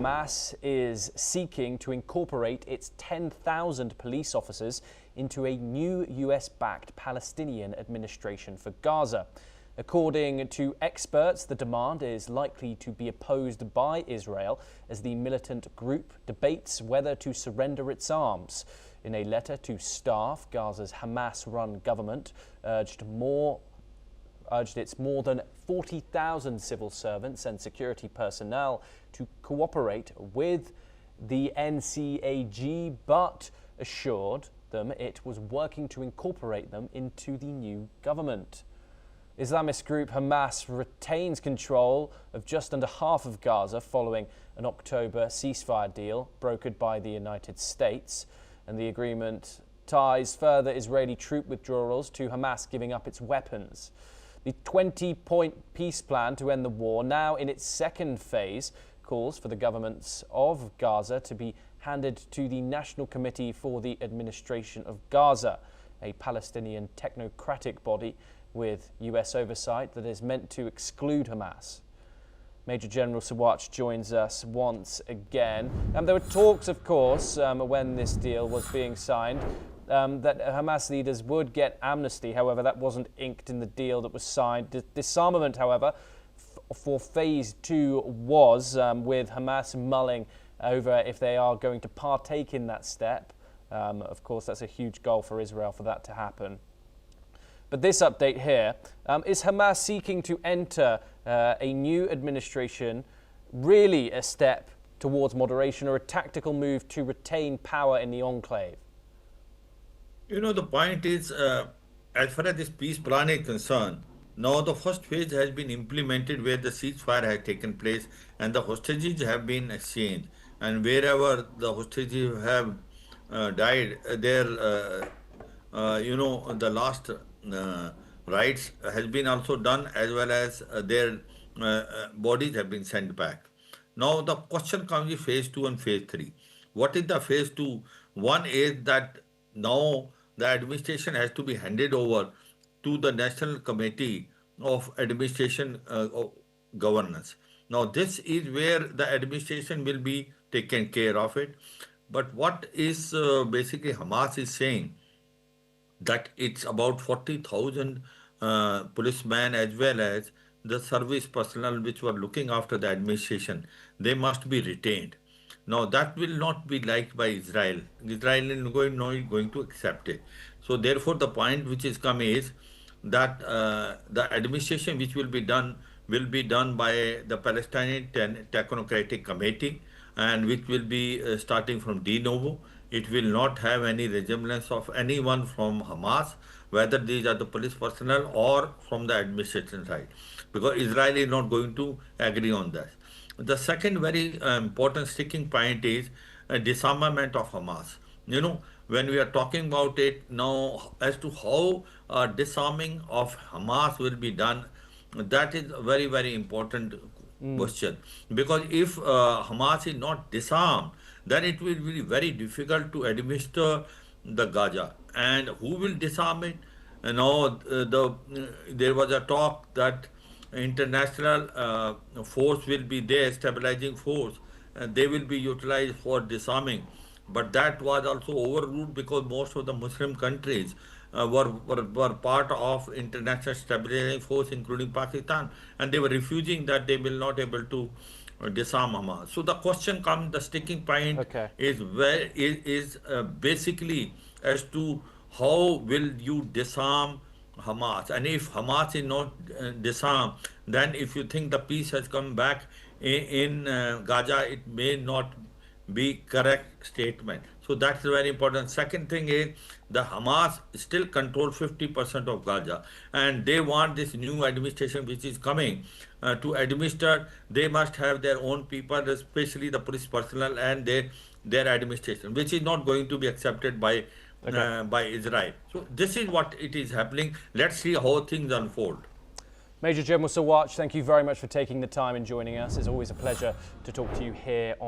Hamas is seeking to incorporate its 10,000 police officers into a new US-backed Palestinian administration for Gaza. According to experts, the demand is likely to be opposed by Israel as the militant group debates whether to surrender its arms. In a letter to staff, Gaza's Hamas-run government urged its more than 40,000 civil servants and security personnel to cooperate with the NCAG, but assured them it was working to incorporate them into the new government. Islamist group Hamas retains control of just under half of Gaza following an October ceasefire deal brokered by the United States, and the agreement ties further Israeli troop withdrawals to Hamas giving up its weapons. The 20-point peace plan to end the war, now in its second phase, calls for the governments of Gaza to be handed to the National Committee for the Administration of Gaza, a Palestinian technocratic body with US oversight that is meant to exclude Hamas. Major General Sawatch joins us once again. There were talks, of course, when this deal was being signed, that Hamas leaders would get amnesty. However, that wasn't inked in the deal that was signed. Disarmament, however, for phase 2 was, with Hamas mulling over if they are going to partake in that step. Of course, that's a huge goal for Israel for that to happen. But this update here, is Hamas seeking to enter a new administration really a step towards moderation or a tactical move to retain power in the enclave? You know, the point is, as far as this peace plan is concerned, now the first phase has been implemented where the ceasefire has taken place and the hostages have been exchanged. And wherever the hostages have died, the last rites has been also done, as well as their bodies have been sent back. Now the question comes in phase 2 and phase 3. What is the phase 2? One is that now the administration has to be handed over to the National Committee of Administration Governance. Now this is where the administration will be taken care of it. But what is basically Hamas is saying that it's about 40,000 policemen as well as the service personnel which were looking after the administration, they must be retained. Now that will not be liked by Israel. Israel is not going to accept it. So therefore the point which is come is that the administration which will be done by the Palestinian Technocratic Committee, and which will be starting from de novo. It will not have any resemblance of anyone from Hamas, whether these are the police personnel or from the administration side, because Israel is not going to agree on that. The second very important sticking point is disarmament of Hamas. You know, when we are talking about it now as to how disarming of Hamas will be done, that is a very, very important question. Because if Hamas is not disarmed, then it will be very difficult to administer the Gaza. And who will disarm it? You know, there was a talk that international force will be there, stabilizing force, and they will be utilized for disarming. But that was also overruled because most of the Muslim countries were part of international stabilizing force, including Pakistan, and they were refusing that they will not able to disarm Hamas. So the question comes, the sticking point is basically as to how will you disarm Hamas, and if Hamas is not disarmed, then if you think the peace has come back in Gaza, it may not be correct statement. So that's very important. Second thing is the Hamas still control 50% of Gaza, and they want this new administration which is coming to administer. They must have their own people, especially the police personnel and their administration, which is not going to be accepted by Israel. So this is what it is happening. Let's see how things unfold. Major General Sawatch, thank you very much for taking the time and joining us. It's always a pleasure to talk to you here on